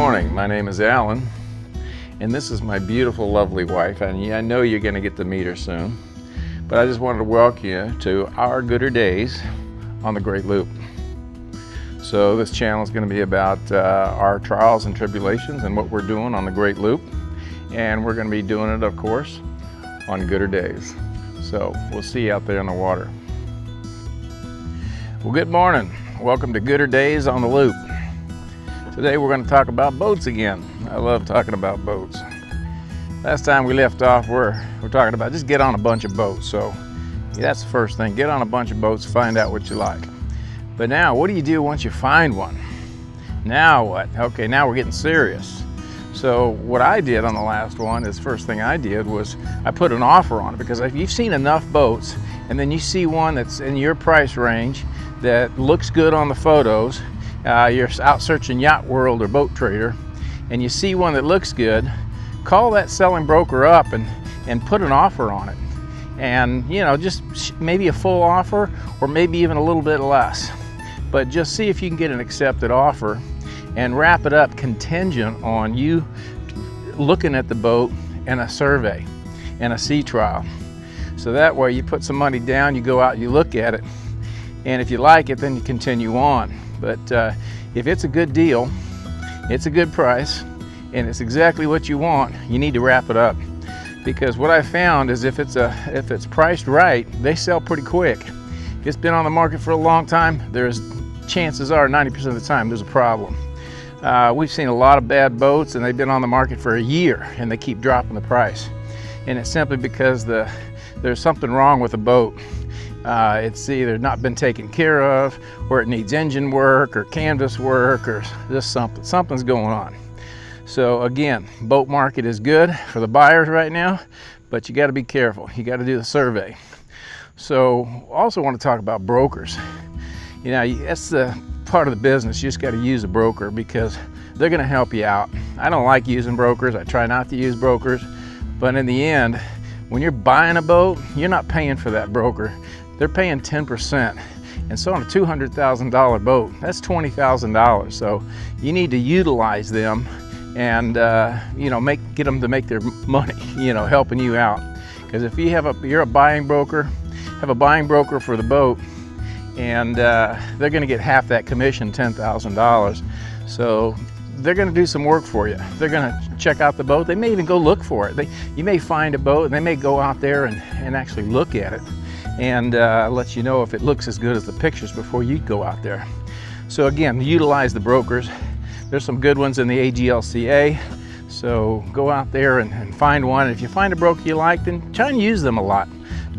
morning, my name is Alan, and this is my beautiful, lovely wife, and I know you're going to get to meet her soon, but I just wanted to welcome you to our gooder days on the Great Loop. So this channel is going to be about our trials and tribulations and what we're doing on the Great Loop, and we're going to be doing it, of course, on gooder days. So we'll see you out there in the water. Well, good morning. Welcome to Gooder Days on the Loop. Today we're going to talk about boats again. I love talking about boats. Last time we left off, we're talking about just get on a bunch of boats. So that's the first thing. Get on a bunch of boats, find out what you like. But now, what do you do once you find one? Now what? Okay, now we're getting serious. So what I did on the last one is, first thing I did was I put an offer on it, because if you've seen enough boats and then you see one that's in your price range that looks good on the photos, you're out searching Yacht World or Boat Trader, and you see one that looks good, call that selling broker up and put an offer on it. And just maybe a full offer, or maybe even a little bit less. But just see if you can get an accepted offer and wrap it up contingent on you looking at the boat and a survey and a sea trial. So that way you put some money down, you go out, you look at it, and if you like it, then you continue on. But if it's a good deal, it's a good price, and it's exactly what you want, you need to wrap it up. Because what I found is if it's priced right, they sell pretty quick. If it's been on the market for a long time, chances are 90% of the time there's a problem. We've seen a lot of bad boats, and they've been on the market for a year, and they keep dropping the price. And it's simply because there's something wrong with the boat. It's either not been taken care of, or it needs engine work or canvas work, or just something's going on. So again, boat market is good for the buyers right now, but you got to be careful. You got to do the survey. So also want to talk about brokers. That's the part of the business. You just got to use a broker, because they're going to help you out. I don't like using brokers. I try not to use brokers, but in the end, when you're buying a boat, you're not paying for that broker. They're paying 10%. And so on a $200,000 boat, that's $20,000. So you need to utilize them and get them to make their money, helping you out. Because if you're a buying broker, have a buying broker for the boat, and they're going to get half that commission, $10,000. So they're going to do some work for you. They're going to check out the boat. They may even go look for it. You may find a boat, and they may go out there and actually look at it and let you know if it looks as good as the pictures before you go out there. So again, utilize the brokers. There's some good ones in the AGLCA. So go out there and find one. If you find a broker you like, then try and use them a lot.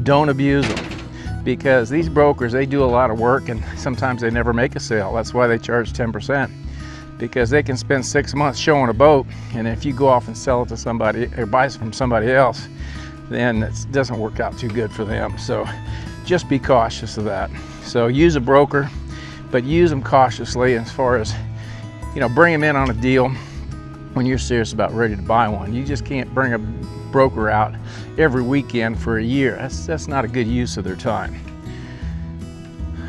Don't abuse them, because these brokers, they do a lot of work, and sometimes they never make a sale. That's why they charge 10%, because they can spend 6 months showing a boat, and if you go off and sell it to somebody or buy it from somebody else, then it doesn't work out too good for them. So just be cautious of that. So use a broker, but use them cautiously as far as, bring them in on a deal when you're serious about ready to buy one. You just can't bring a broker out every weekend for a year. That's not a good use of their time.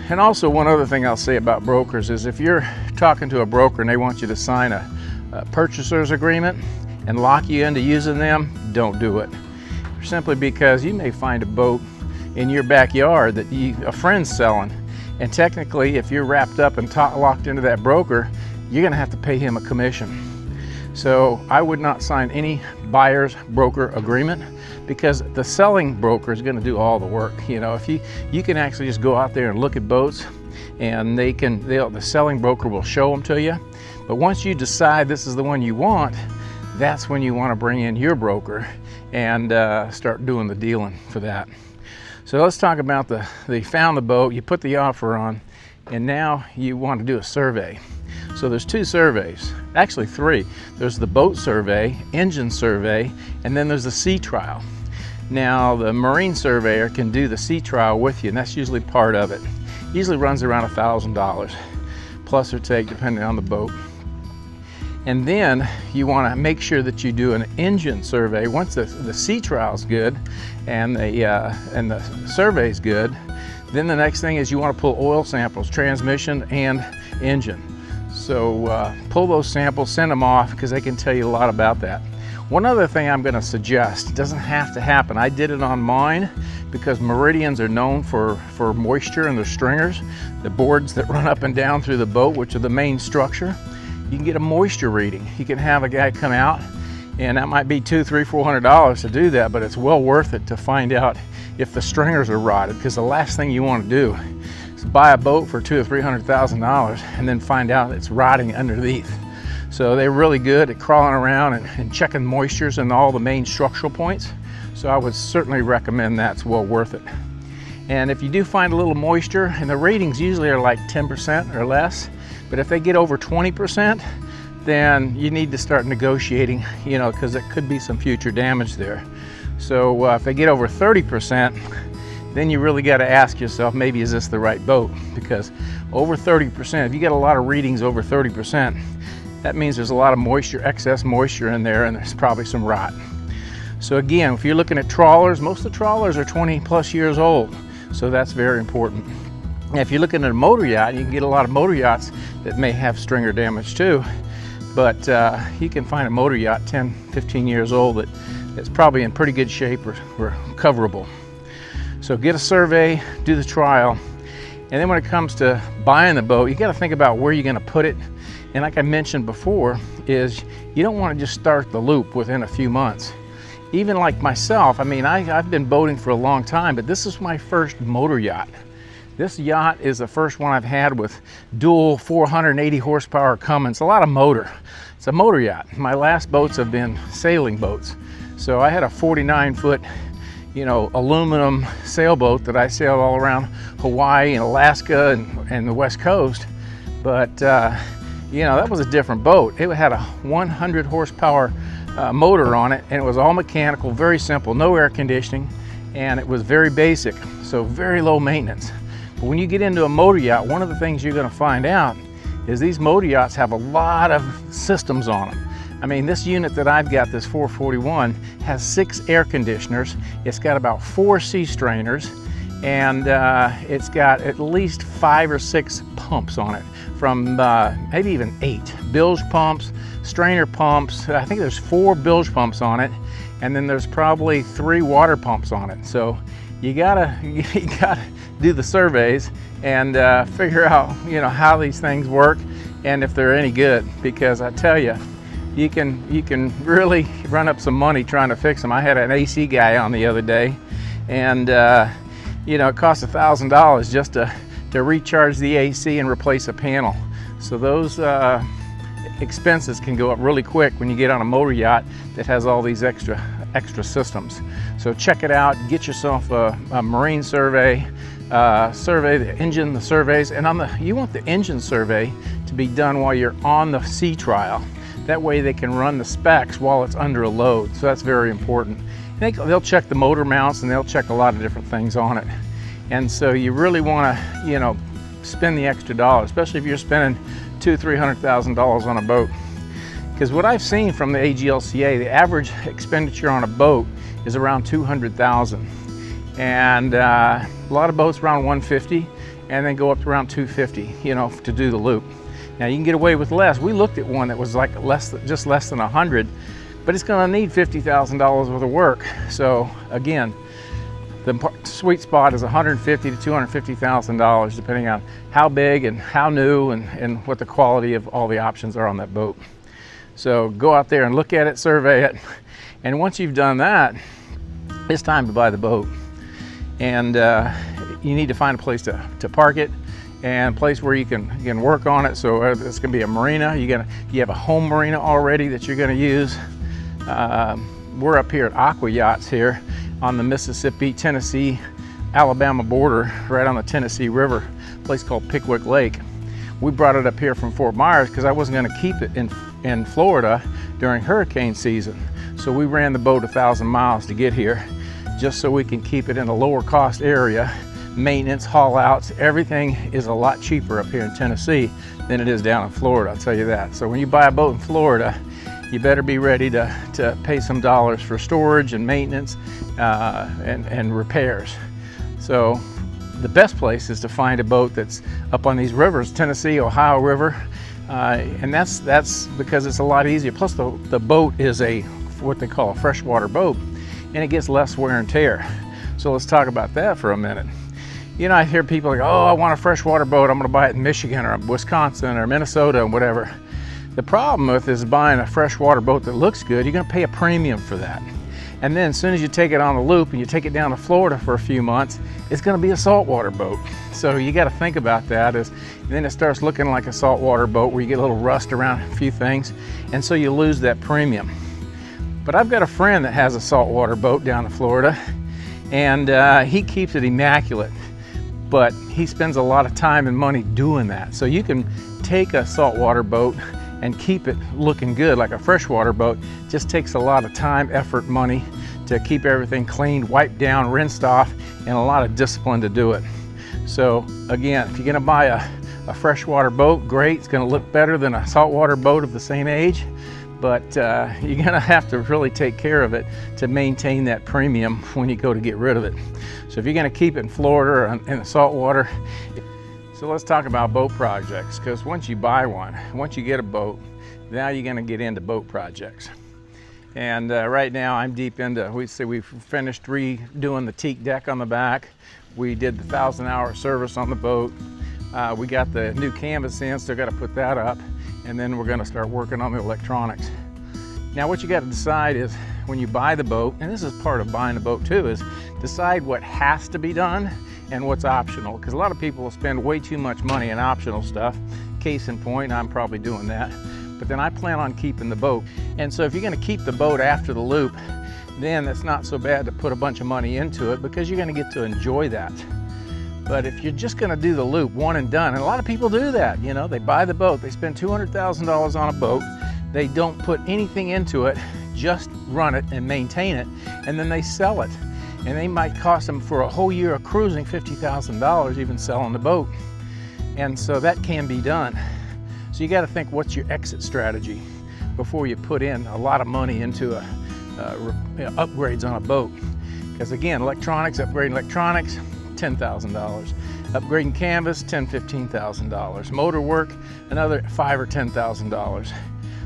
And also, one other thing I'll say about brokers is, if you're talking to a broker and they want you to sign a purchaser's agreement and lock you into using them, don't do it. Simply because you may find a boat in your backyard that a friend's selling, and technically, if you're wrapped up and locked into that broker, you're going to have to pay him a commission. So I would not sign any buyer's broker agreement, because the selling broker is going to do all the work. If you can actually just go out there and look at boats, and the selling broker will show them to you. But once you decide this is the one you want, that's when you want to bring in your broker and start doing the dealing for that. So let's talk about you found the boat, you put the offer on, and now you want to do a survey. So there's 2 surveys, actually 3. There's the boat survey, engine survey, and then there's the sea trial. Now the marine surveyor can do the sea trial with you, and that's usually part of it. Usually runs around $1,000, plus or take, depending on the boat. And then you want to make sure that you do an engine survey. Once the sea trial is good and the survey is good, then the next thing is you want to pull oil samples, transmission and engine. So pull those samples, send them off, because they can tell you a lot about that. One other thing I'm going to suggest, it doesn't have to happen. I did it on mine because Meridians are known for moisture in their stringers, the boards that run up and down through the boat, which are the main structure. You can get a moisture reading. You can have a guy come out, and that might be $200, $300, $400 to do that, but it's well worth it to find out if the stringers are rotted, because the last thing you want to do is buy a boat for $200,000 or $300,000 and then find out it's rotting underneath. So they're really good at crawling around and checking moistures in all the main structural points. So I would certainly recommend that. It's well worth it. And if you do find a little moisture, and the ratings usually are like 10% or less, but if they get over 20%, then you need to start negotiating, you know, because there could be some future damage there. So if they get over 30%, then you really got to ask yourself, maybe is this the right boat? Because over 30%, if you get a lot of readings over 30%, that means there's a lot of moisture, excess moisture in there, and there's probably some rot. So again, if you're looking at trawlers, most of the trawlers are 20 plus years old. So that's very important. Now, if you're looking at a motor yacht, you can get a lot of motor yachts that may have stringer damage too. But you can find a motor yacht 10, 15 years old that's probably in pretty good shape or coverable. So get a survey, do the trial. And then when it comes to buying the boat, you got to think about where you're going to put it. And like I mentioned before, is you don't want to just start the loop within a few months. Even like myself, I mean, I've been boating for a long time, but this is my first motor yacht. This yacht is the first one I've had with dual 480 horsepower Cummins, a lot of motor. It's a motor yacht. My last boats have been sailing boats. So I had a 49-foot, you know, aluminum sailboat that I sailed all around Hawaii and Alaska and the West Coast. But you know, that was a different boat. It had a 100 horsepower motor on it, and it was all mechanical, very simple, no air conditioning, and it was very basic, so very low maintenance. But when you get into a motor yacht, one of the things you're going to find out is these motor yachts have a lot of systems on them. I mean, this unit that I've got, this 441, has 6 air conditioners. It's got about 4 sea strainers, and it's got at least 5 or 6 pumps on it, from maybe even 8 bilge pumps, strainer pumps. I think there's 4 bilge pumps on it, and then there's probably 3 water pumps on it. So you gotta do the surveys and figure out, you know, how these things work and if they're any good, because I tell you, you can really run up some money trying to fix them. I had an AC guy on the other day, and you know, it cost $1,000 just to recharge the AC and replace a panel. So those expenses can go up really quick when you get on a motor yacht that has all these extra systems. So check it out, get yourself a marine survey, survey the engine, the surveys, and you want the engine survey to be done while you're on the sea trial. That way they can run the specs while it's under a load. So that's very important. They'll check the motor mounts, and they'll check a lot of different things on it. And so you really want to, you know, spend the extra dollar, especially if you're spending $200,000, $300,000 on a boat. Because what I've seen from the AGLCA, the average expenditure on a boat is around $200,000, and a lot of boats around $150,000, and then go up to around $250,000, you know, to do the loop. Now you can get away with less. We looked at one that was like just less than $100,000, but it's going to need $50,000 worth of work. So again, the sweet spot is $150,000 to $250,000, depending on how big and how new and what the quality of all the options are on that boat. So go out there and look at it, survey it, and once you've done that, it's time to buy the boat. And you need to find a place to park it, and a place where you can work on it. So it's going to be a marina. You have a home marina already that you're going to use. We're up here at Aqua Yachts here on the Mississippi, Tennessee, Alabama border, right on the Tennessee River, a place called Pickwick Lake. We brought it up here from Fort Myers because I wasn't going to keep it in Florida during hurricane season. So we ran the boat 1,000 miles to get here, just so we can keep it in a lower cost area. Maintenance, haul outs, everything is a lot cheaper up here in Tennessee than it is down in Florida, I'll tell you that. So when you buy a boat in Florida, you better be ready to pay some dollars for storage and maintenance and repairs. So the best place is to find a boat that's up on these rivers, Tennessee, Ohio River, And that's because it's a lot easier. Plus the boat is what they call a freshwater boat, and it gets less wear and tear. So let's talk about that for a minute. You know, I hear people like, oh, I want a freshwater boat, I'm gonna buy it in Michigan or Wisconsin or Minnesota or whatever. The problem with is buying a freshwater boat that looks good, you're gonna pay a premium for that. And then as soon as you take it on the loop and you take it down to Florida for a few months, it's gonna be a saltwater boat. So you gotta think about that, then it starts looking like a saltwater boat where you get a little rust around a few things, and so you lose that premium. But I've got a friend that has a saltwater boat down in Florida, and he keeps it immaculate, but he spends a lot of time and money doing that. So you can take a saltwater boat and keep it looking good like a freshwater boat. It just takes a lot of time, effort, money to keep everything cleaned, wiped down, rinsed off, and a lot of discipline to do it. So again, if you're gonna buy a freshwater boat, great, it's gonna look better than a saltwater boat of the same age, but you're gonna have to really take care of it to maintain that premium when you go to get rid of it. So if you're gonna keep it in Florida or in the saltwater. So let's talk about boat projects, because once you buy one, once you get a boat, now you're gonna get into boat projects. And right now I'm deep into, we've finished redoing the teak deck on the back. We did the 1,000-hour service on the boat. We got the new canvas in, still gotta put that up. And then we're gonna start working on the electronics. Now what you gotta decide is when you buy the boat, and this is part of buying a boat too, is decide what has to be done and what's optional. Because a lot of people will spend way too much money in optional stuff. Case in point, I'm probably doing that. But then I plan on keeping the boat. And so if you're gonna keep the boat after the loop, then it's not so bad to put a bunch of money into it because you're gonna get to enjoy that. But if you're just gonna do the loop, one and done, and a lot of people do that, you know, they buy the boat, they spend $200,000 on a boat, they don't put anything into it, just run it and maintain it, and then they sell it. And they might cost them for a whole year of cruising $50,000 even selling the boat. And so that can be done. So you gotta think, what's your exit strategy before you put in a lot of money into upgrades on a boat. Because again, upgrading electronics, $10,000. Upgrading canvas, $10,000, $15,000. Motor work, another $5,000 or $10,000.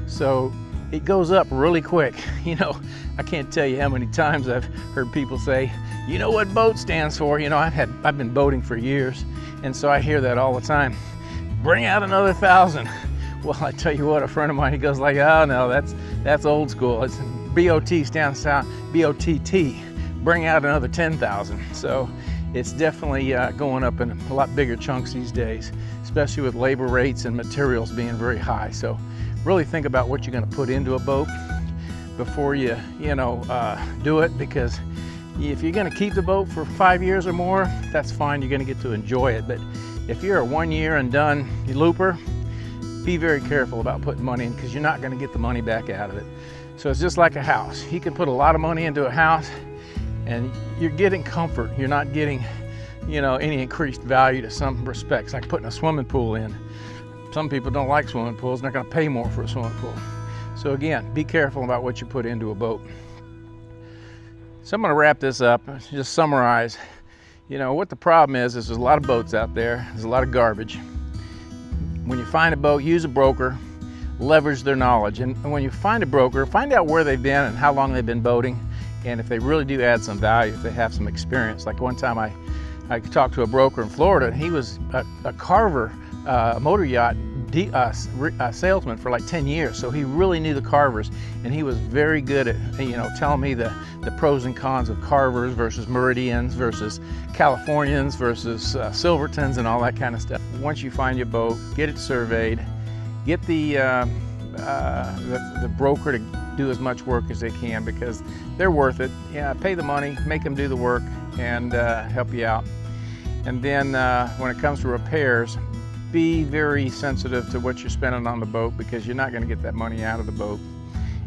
So it goes up really quick. You know, I can't tell you how many times I've heard people say, you know what boat stands for? You know, I've been boating for years, and so I hear that all the time. Bring out another 1,000. Well, I tell you what, a friend of mine, he goes like, oh no, that's old school. It's BOT stands out, BOTT. Bring out another 10,000. So it's definitely going up in a lot bigger chunks these days, especially with labor rates and materials being very high. So really think about what you're going to put into a boat before you do it, because if you're going to keep the boat for 5 years or more, that's fine. You're going to get to enjoy it. But if you're a 1 year and done looper, be very careful about putting money in, because you're not going to get the money back out of it. So it's just like a house. You can put a lot of money into a house and you're getting comfort. You're not getting, any increased value to some respects, like putting a swimming pool in. Some people don't like swimming pools, and they're going to pay more for a swimming pool. So again, be careful about what you put into a boat. So I'm going to wrap this up, just summarize. What the problem is there's a lot of boats out there. There's a lot of garbage. When you find a boat, use a broker, leverage their knowledge. And when you find a broker, find out where they've been and how long they've been boating, and if they really do add some value, if they have some experience. Like one time I talked to a broker in Florida, and he was a Carver motor yacht salesman for like 10 years. So he really knew the Carvers, and he was very good at telling me the pros and cons of Carvers versus Meridians versus Californians versus Silvertons and all that kind of stuff. Once you find your boat, get it surveyed, get the broker to do as much work as they can, because they're worth it. Pay the money, make them do the work, and help you out. And then when it comes to repairs, be very sensitive to what you're spending on the boat, because you're not going to get that money out of the boat.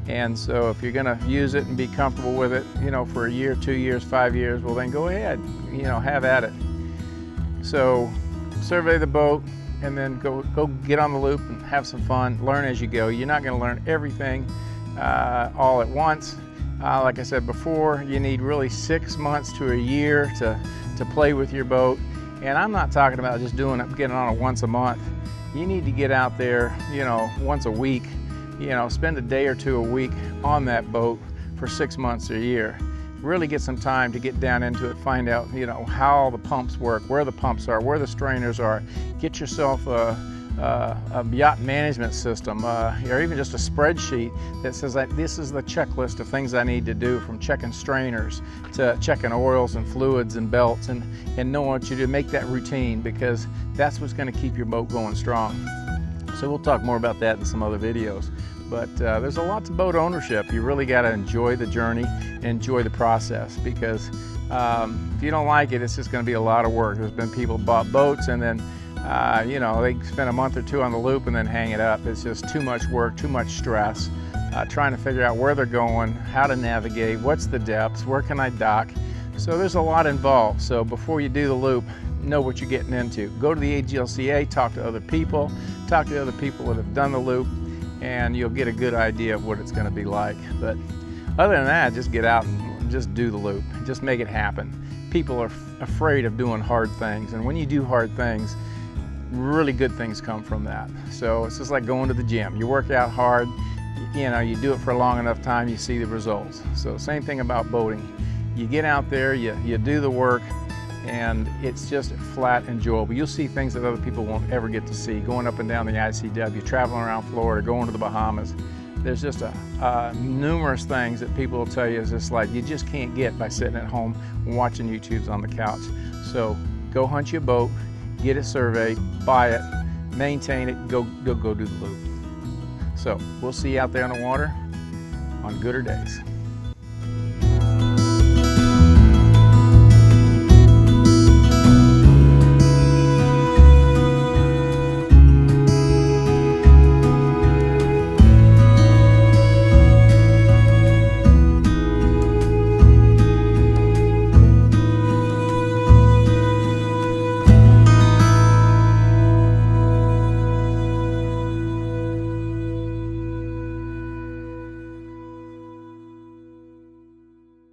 And so if you're going to use it and be comfortable with it, for a year, 2 years, 5 years, well then go ahead, have at it. So survey the boat, and then go get on the loop and have some fun. Learn as you go. You're not going to learn everything all at once. Like I said before, you need really 6 months to a year to play with your boat. And I'm not talking about just doing it, getting on it once a month. you need to get out there, once a week, spend a day or two a week on that boat for 6 months or a year. Really get some time to get down into it, find out, how the pumps work, where the pumps are, where the strainers are. Get yourself a yacht management system, or even just a spreadsheet that says that this is the checklist of things I need to do, from checking strainers to checking oils and fluids and belts, and knowing what you do. Make that routine, because that's what's going to keep your boat going strong. So we'll talk more about that in some other videos. But there's a lot to boat ownership. You really got to enjoy the journey and enjoy the process, because if you don't like it, it's just going to be a lot of work. There's been people who bought boats and then they spend a month or two on the loop and then hang it up. It's just too much work, too much stress, trying to figure out where they're going, how to navigate, what's the depths, where can I dock. So there's a lot involved. So before you do the loop, know what you're getting into. Go to the AGLCA, talk to other people that have done the loop, and you'll get a good idea of what it's going to be like. But other than that, just get out and just do the loop. Just make it happen. People are afraid of doing hard things, and when you do hard things, really good things come from that. So it's just like going to the gym. You work out hard, you do it for a long enough time, you see the results. So same thing about boating. You get out there, you do the work, and it's just flat enjoyable. You'll see things that other people won't ever get to see. Going up and down the ICW, traveling around Florida, going to the Bahamas. There's just numerous things that people will tell you is just like you just can't get by sitting at home watching YouTubes on the couch. So go hunt your boat, get it surveyed, buy it, maintain it, go do the loop. So we'll see you out there on the water on gooder days.